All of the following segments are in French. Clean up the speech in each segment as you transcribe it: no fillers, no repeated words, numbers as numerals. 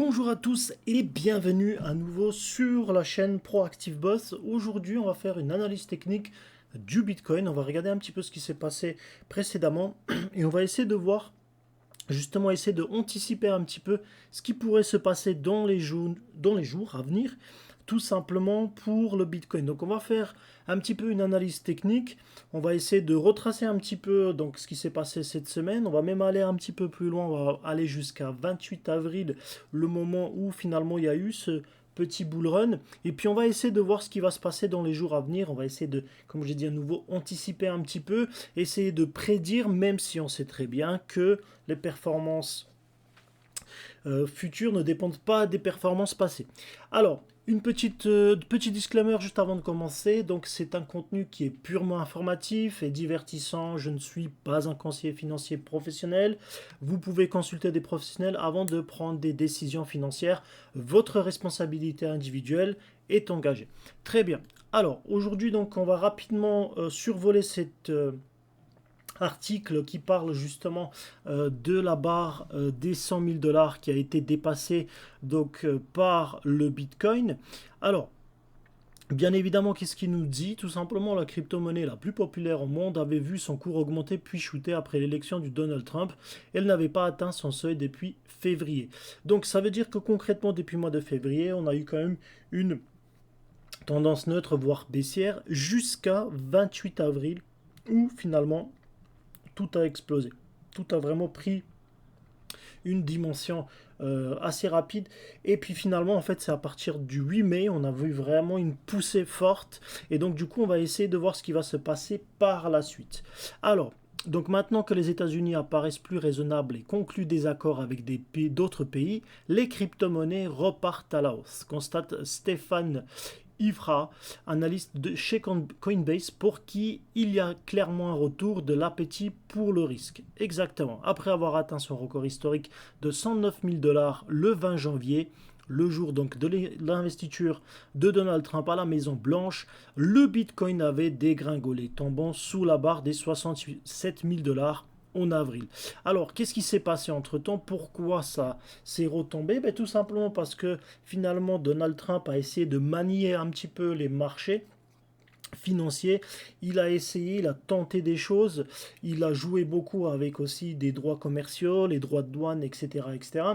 Bonjour à tous et bienvenue à nouveau sur la chaîne Proactive Boss. Aujourd'hui, on va faire une analyse technique du Bitcoin. On va regarder un petit peu ce qui s'est passé précédemment et on va essayer de voir, justement, essayer de anticiper un petit peu ce qui pourrait se passer dans les jours à venir, tout simplement pour le Bitcoin. Donc on va faire un petit peu une analyse technique, on va essayer de retracer un petit peu donc, ce qui s'est passé cette semaine, on va même aller un petit peu plus loin, on va aller jusqu'à 28 avril, le moment où finalement il y a eu ce petit bull run, et puis on va essayer de voir ce qui va se passer dans les jours à venir, on va essayer de, comme j'ai dit à nouveau, anticiper un petit peu, essayer de prédire, même si on sait très bien que les performances futures ne dépendent pas des performances passées. Alors, petit disclaimer juste avant de commencer. Donc, c'est un contenu qui est purement informatif et divertissant. Je ne suis pas un conseiller financier professionnel. Vous pouvez consulter des professionnels avant de prendre des décisions financières. Votre responsabilité individuelle est engagée. Très bien. Alors, aujourd'hui, donc, on va rapidement survoler cette article qui parle justement de la barre des 100 000 dollars qui a été dépassée donc par le Bitcoin. Alors, bien évidemment, qu'est-ce qu'il nous dit? Tout simplement, la crypto-monnaie la plus populaire au monde avait vu son cours augmenter puis chuter après l'élection du Donald Trump. Elle n'avait pas atteint son seuil depuis février. Donc ça veut dire que concrètement, depuis le mois de février, on a eu quand même une tendance neutre, voire baissière, jusqu'à 28 avril, où finalement tout a explosé. Tout a vraiment pris une dimension assez rapide. Et puis finalement, en fait, c'est à partir du 8 mai, on a vu vraiment une poussée forte. Et donc, du coup, on va essayer de voir ce qui va se passer par la suite. Alors, donc maintenant que les États-Unis apparaissent plus raisonnables et concluent des accords avec d'autres pays, les crypto-monnaies repartent à la hausse, constate Stéphane Ivra, analyste de chez Coinbase, pour qui il y a clairement un retour de l'appétit pour le risque. Exactement. Après avoir atteint son record historique de 109 000 dollars le 20 janvier, le jour donc de l'investiture de Donald Trump à la Maison Blanche, le Bitcoin avait dégringolé, tombant sous la barre des 67 000 dollars en avril. Alors, qu'est-ce qui s'est passé entre-temps? Pourquoi ça s'est retombé? Tout simplement parce que finalement, Donald Trump a essayé de manier un petit peu les marchés financiers. Il a essayé, il a tenté des choses, il a joué beaucoup avec aussi des droits commerciaux, les droits de douane, etc. etc.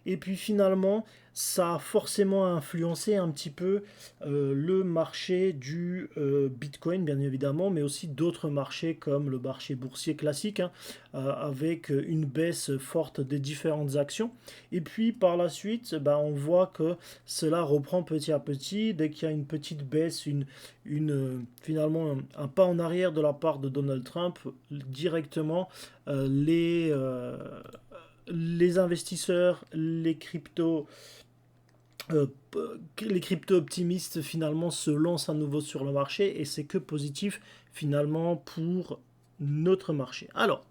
Et puis finalement, ça a forcément influencé un petit peu le marché du Bitcoin, bien évidemment, mais aussi d'autres marchés comme le marché boursier classique, hein, avec une baisse forte des différentes actions. Et puis par la suite, on voit que cela reprend petit à petit. Dès qu'il y a une petite baisse, finalement un pas en arrière de la part de Donald Trump, directement les investisseurs, euh, les crypto optimistes finalement se lancent à nouveau sur le marché et c'est que positif finalement pour notre marché. Alors,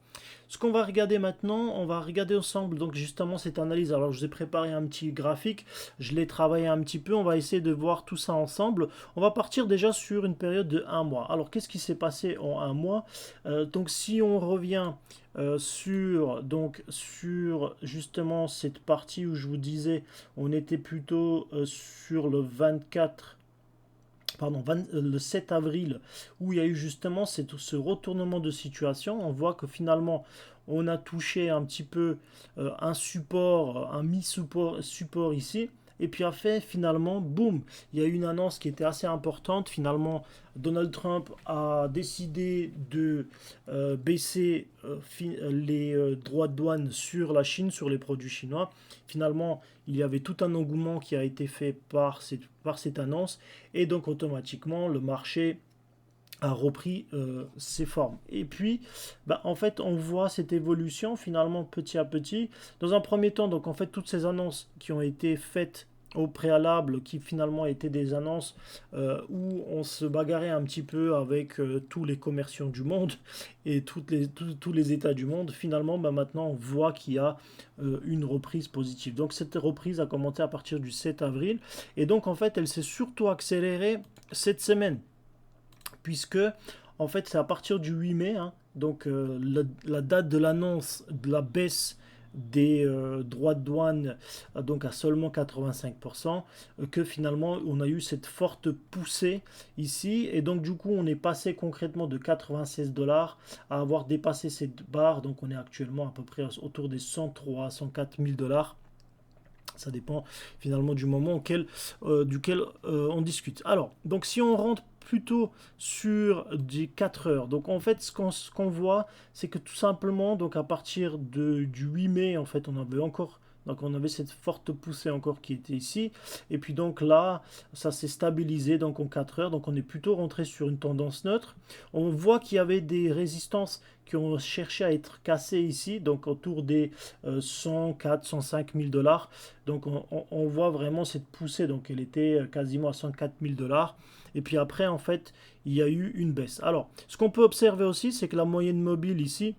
ce qu'on va regarder maintenant, on va regarder ensemble donc justement cette analyse. Alors je vous ai préparé un petit graphique, je l'ai travaillé un petit peu, on va essayer de voir tout ça ensemble. On va partir déjà sur une période de un mois. Alors qu'est-ce qui s'est passé en un mois? Donc si on revient sur justement cette partie où je vous disais on était plutôt sur le 24 pardon, le 7 avril, où il y a eu justement ce retournement de situation. On voit que finalement, on a touché un petit peu un support, un mi-support ici. Et puis après, finalement, boum, il y a eu une annonce qui était assez importante. Finalement, Donald Trump a décidé de baisser les droits de douane sur la Chine, sur les produits chinois. Finalement, il y avait tout un engouement qui a été fait par cette annonce. Et donc, automatiquement, le marché a repris ses formes. Et puis, en fait, on voit cette évolution finalement petit à petit. Dans un premier temps, donc en fait, toutes ces annonces qui ont été faites au préalable, qui finalement étaient des annonces où on se bagarrait un petit peu avec tous les commerciants du monde et tous les États du monde, finalement, maintenant, on voit qu'il y a une reprise positive. Donc, cette reprise a commencé à partir du 7 avril. Et donc, en fait, elle s'est surtout accélérée cette semaine puisque en fait c'est à partir du 8 mai, hein, donc la date de l'annonce de la baisse des droits de douane donc à seulement 85%, que finalement on a eu cette forte poussée ici et donc du coup on est passé concrètement de 96 dollars à avoir dépassé cette barre, donc on est actuellement à peu près autour des 103 104 000 dollars. Ça dépend finalement du moment duquel on discute. Alors, donc si on rentre plutôt sur des 4 heures, donc en fait ce qu'on voit, c'est que tout simplement, donc à partir du 8 mai, en fait, on avait cette forte poussée encore qui était ici. Et puis donc là, ça s'est stabilisé donc en 4 heures. Donc on est plutôt rentré sur une tendance neutre. On voit qu'il y avait des résistances qui ont cherché à être cassées ici, donc autour des 104, 105 000 dollars. Donc on voit vraiment cette poussée. Donc elle était quasiment à 104 000 dollars. Et puis après, en fait, il y a eu une baisse. Alors, ce qu'on peut observer aussi, c'est que la moyenne mobile ici,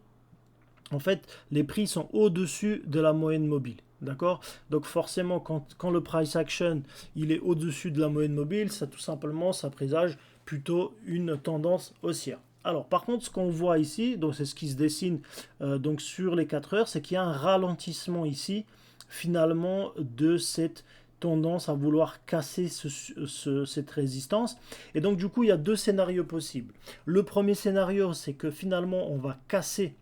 en fait, les prix sont au-dessus de la moyenne mobile. D'accord. Donc forcément, quand le price action il est au-dessus de la moyenne mobile, ça tout simplement, ça présage plutôt une tendance haussière. Alors par contre, ce qu'on voit ici, donc c'est ce qui se dessine donc sur les 4 heures, c'est qu'il y a un ralentissement ici, finalement, de cette tendance à vouloir casser cette résistance. Et donc du coup, il y a deux scénarios possibles. Le premier scénario, c'est que finalement, on va casser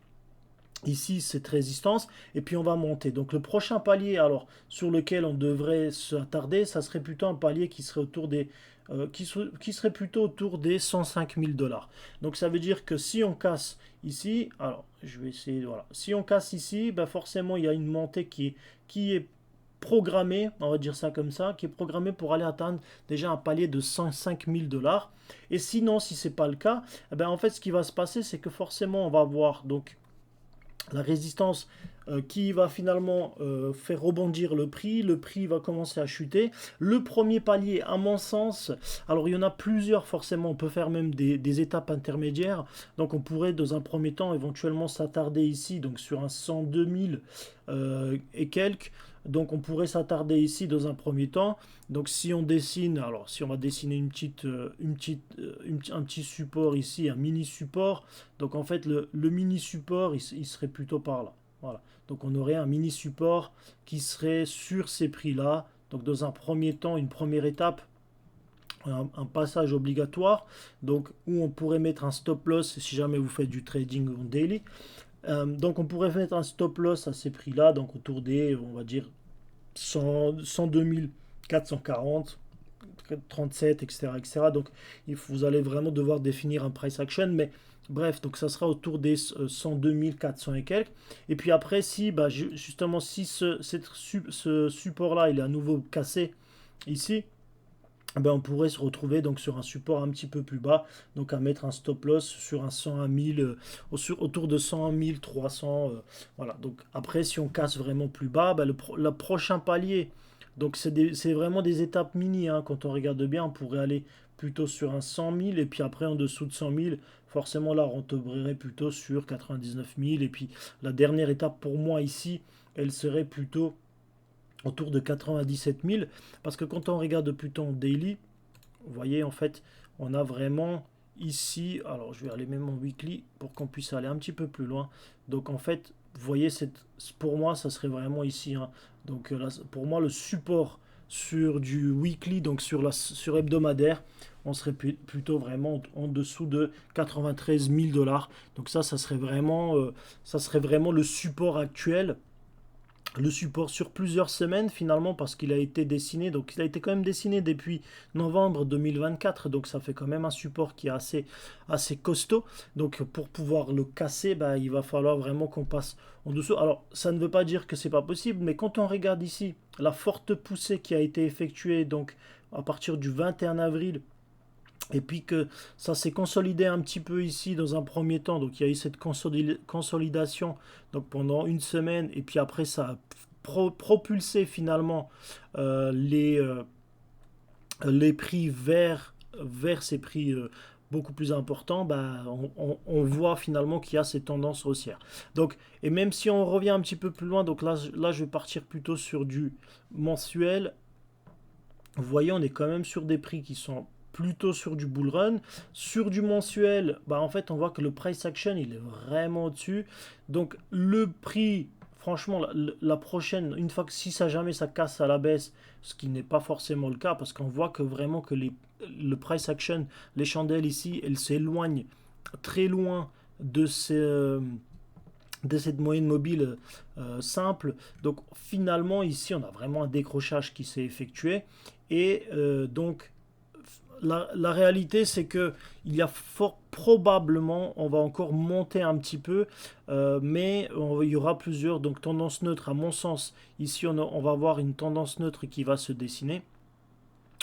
ici cette résistance et puis on va monter. Donc le prochain palier alors sur lequel on devrait s'attarder, ça serait plutôt un palier qui serait autour des qui serait plutôt autour des 105 000 dollars. Donc ça veut dire que si on casse ici, alors je vais essayer, voilà, si on casse ici, ben forcément il y a une montée qui est programmée, on va dire ça comme ça, qui est programmée pour aller atteindre déjà un palier de 105 000 dollars. Et sinon, si c'est pas le cas, eh ben en fait ce qui va se passer, c'est que forcément on va avoir donc la résistance qui va finalement faire rebondir le prix va commencer à chuter. Le premier palier, à mon sens, alors il y en a plusieurs forcément, on peut faire même des étapes intermédiaires, donc on pourrait dans un premier temps éventuellement s'attarder ici, donc sur un 102 000 et quelques, donc on pourrait s'attarder ici dans un premier temps. Donc si on dessine, alors si on va dessiner un petit support ici, un mini support, donc en fait le mini support il serait plutôt par là. Voilà. Donc on aurait un mini support qui serait sur ces prix-là. Donc dans un premier temps, une première étape, un passage obligatoire, donc où on pourrait mettre un stop loss si jamais vous faites du trading en daily. Donc on pourrait mettre un stop loss à ces prix-là, donc autour des, on va dire, 102 440, 37, etc., etc. Donc vous allez vraiment devoir définir un price action, mais bref, donc ça sera autour des 102 400 et quelques. Et puis après, si bah, justement, si ce support-là, il est à nouveau cassé ici, ben on pourrait se retrouver donc sur un support un petit peu plus bas, donc à mettre un stop loss sur un 101 000, autour de 101 300. Voilà, donc après, si on casse vraiment plus bas, ben le prochain palier, donc c'est vraiment des étapes mini, hein, quand on regarde bien, on pourrait aller plutôt sur un 100 000, et puis après en dessous de 100 000, forcément là, on tomberait plutôt sur 99 000, et puis la dernière étape pour moi ici, elle serait plutôt autour de 97 000, parce que quand on regarde plutôt en daily, vous voyez en fait, on a vraiment ici, alors je vais aller même en weekly pour qu'on puisse aller un petit peu plus loin. Donc en fait, vous voyez, pour moi, ça serait vraiment ici, hein. Donc là, pour moi, le support sur du weekly, donc sur hebdomadaire, on serait plutôt vraiment en dessous de 93 000 dollars. Donc ça serait vraiment le support actuel, le support sur plusieurs semaines finalement, parce qu'il a été dessiné, donc il a été quand même dessiné depuis novembre 2024, donc ça fait quand même un support qui est assez costaud. Donc pour pouvoir le casser, bah, il va falloir vraiment qu'on passe en dessous. Alors ça ne veut pas dire que c'est pas possible, mais quand on regarde ici la forte poussée qui a été effectuée donc à partir du 21 avril, et puis que ça s'est consolidé un petit peu ici dans un premier temps. Donc il y a eu cette consolidation donc pendant une semaine. Et puis après ça a propulsé finalement euh, les, euh, les prix vers ces prix beaucoup plus importants. Bah, on voit finalement qu'il y a ces tendances haussières. Donc, et même si on revient un petit peu plus loin, donc là je vais partir plutôt sur du mensuel. Vous voyez, on est quand même sur des prix qui sont plutôt sur du bull run. Sur du mensuel, bah en fait, on voit que le price action, il est vraiment au-dessus. Donc, le prix, franchement, la prochaine, une fois que si ça jamais ça casse à la baisse, ce qui n'est pas forcément le cas, parce qu'on voit que vraiment que le price action, les chandelles ici, elles s'éloignent très loin de de cette moyenne mobile simple. Donc finalement ici on a vraiment un décrochage qui s'est effectué et donc la réalité, c'est que il y a fort probablement, on va encore monter un petit peu, mais il y aura plusieurs donc tendances neutres. À mon sens, ici, on va avoir une tendance neutre qui va se dessiner.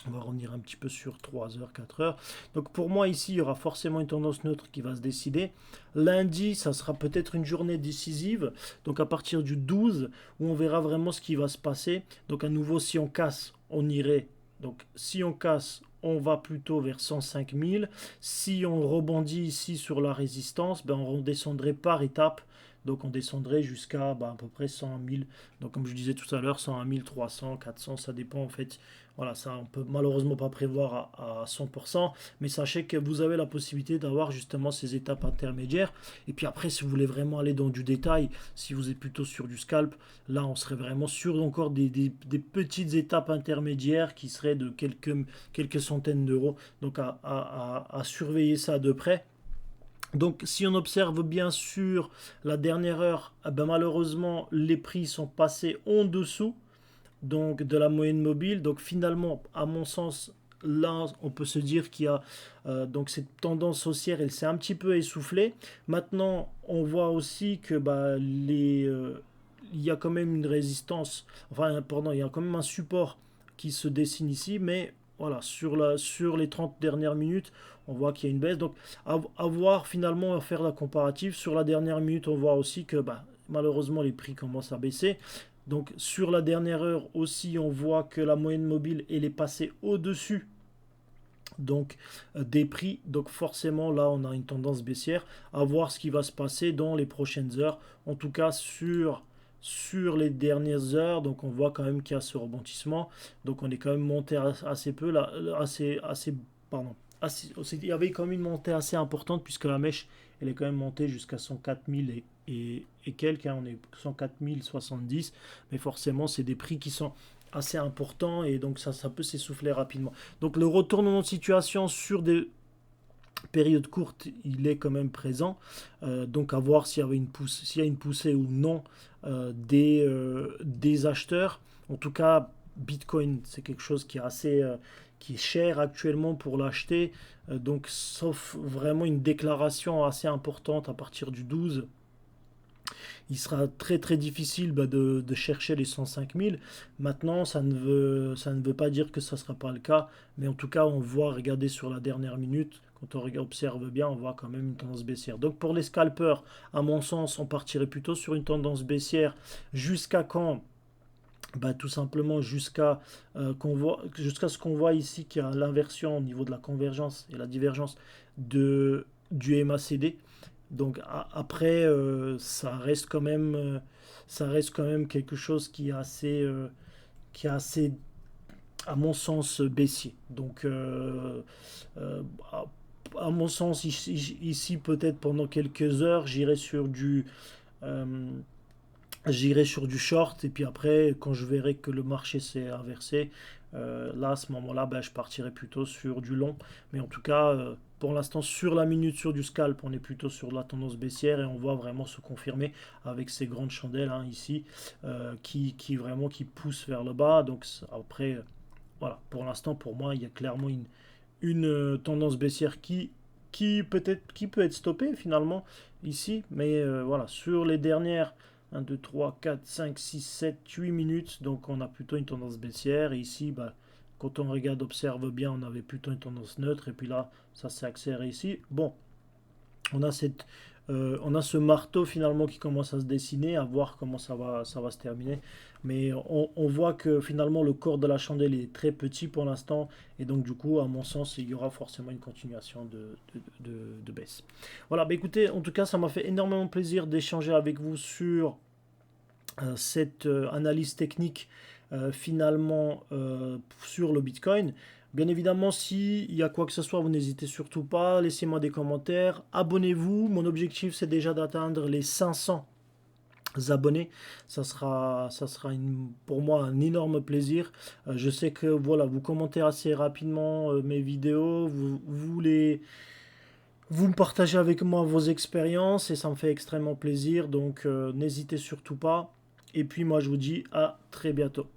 On va revenir un petit peu sur 3 heures, 4 heures. Donc pour moi ici, il y aura forcément une tendance neutre qui va se décider. Lundi, ça sera peut-être une journée décisive. Donc à partir du 12, où on verra vraiment ce qui va se passer. Donc à nouveau, si on casse, on irait. Donc si on casse, on va plutôt vers 105 000. Si on rebondit ici sur la résistance, ben on descendrait par étapes. Donc on descendrait jusqu'à à peu près 100 000. Donc comme je disais tout à l'heure, 101 300, 400, ça dépend en fait. Voilà, ça on peut malheureusement pas prévoir à 100%, mais sachez que vous avez la possibilité d'avoir justement ces étapes intermédiaires. Et puis après, si vous voulez vraiment aller dans du détail, si vous êtes plutôt sur du scalp, là on serait vraiment sur encore des petites étapes intermédiaires qui seraient de quelques centaines d'euros. Donc à surveiller ça de près. Donc si on observe bien sur la dernière heure, eh ben, malheureusement les prix sont passés en dessous donc de la moyenne mobile. Donc finalement, à mon sens, là, on peut se dire qu'il y a donc cette tendance haussière, elle s'est un petit peu essoufflée. Maintenant, on voit aussi que il y a quand même une résistance, enfin, pardon, il y a quand même un support qui se dessine ici, mais voilà, sur les 30 dernières minutes, on voit qu'il y a une baisse. Donc, à voir finalement, à faire la comparative. Sur la dernière minute, on voit aussi que malheureusement, les prix commencent à baisser. Donc sur la dernière heure aussi, on voit que la moyenne mobile elle est passée au-dessus donc des prix. Donc forcément là on a une tendance baissière. À voir ce qui va se passer dans les prochaines heures. En tout cas sur les dernières heures, donc on voit quand même qu'il y a ce rebondissement. Donc on est quand même monté assez peu là, pardon. Il y avait quand même une montée assez importante puisque la mèche elle est quand même montée jusqu'à 104 000 et quelques, hein, on est 104 070, mais forcément c'est des prix qui sont assez importants et donc ça peut s'essouffler rapidement. Donc le retournement de situation sur des périodes courtes, il est quand même présent. Donc à voir s'il y avait s'il y a une poussée ou non des acheteurs. En tout cas, Bitcoin, c'est quelque chose qui est qui est cher actuellement pour l'acheter. Donc sauf vraiment une déclaration assez importante à partir du 12, il sera très très difficile de chercher les 105 000. Maintenant, ça ne veut pas dire que ça ne sera pas le cas, mais en tout cas, on voit, regarder sur la dernière minute, quand on observe bien, on voit quand même une tendance baissière. Donc pour les scalpers, à mon sens, on partirait plutôt sur une tendance baissière jusqu'à quand tout simplement jusqu'à ce qu'on voit ici qu'il y a l'inversion au niveau de la convergence et la divergence du MACD. Donc après, ça reste quand même quelque chose qui est assez, à mon sens, baissier. Donc, à mon sens, ici peut-être pendant quelques heures, euh, j'irai sur du short et puis après, quand je verrai que le marché s'est inversé, là, à ce moment-là, je partirai plutôt sur du long. Mais en tout cas, pour l'instant, sur la minute, sur du scalp, on est plutôt sur la tendance baissière et on voit vraiment se confirmer avec ces grandes chandelles hein, ici qui poussent vers le bas. Donc après, voilà, pour l'instant, pour moi, il y a clairement une tendance baissière qui peut être stoppée finalement ici. Mais voilà, sur les dernières 1, 2, 3, 4, 5, 6, 7, 8 minutes. Donc on a plutôt une tendance baissière. Et ici, quand on regarde, observe bien, on avait plutôt une tendance neutre. Et puis là, ça s'est accéléré ici. Bon, on a on a ce marteau finalement qui commence à se dessiner, à voir comment ça va se terminer. Mais on voit que finalement le corps de la chandelle est très petit pour l'instant. Et donc du coup, à mon sens, il y aura forcément une continuation de baisse. Voilà, écoutez, en tout cas, ça m'a fait énormément plaisir d'échanger avec vous sur cette analyse technique finalement sur le Bitcoin. Bien évidemment, s'il y a quoi que ce soit, vous n'hésitez surtout pas, laissez-moi des commentaires, abonnez-vous. Mon objectif, c'est déjà d'atteindre les 500 abonnés. Ça sera pour moi un énorme plaisir. Je sais que voilà, vous commentez assez rapidement mes vidéos, vous me partagez avec moi vos expériences et ça me fait extrêmement plaisir. Donc n'hésitez surtout pas. Et puis moi je vous dis à très bientôt.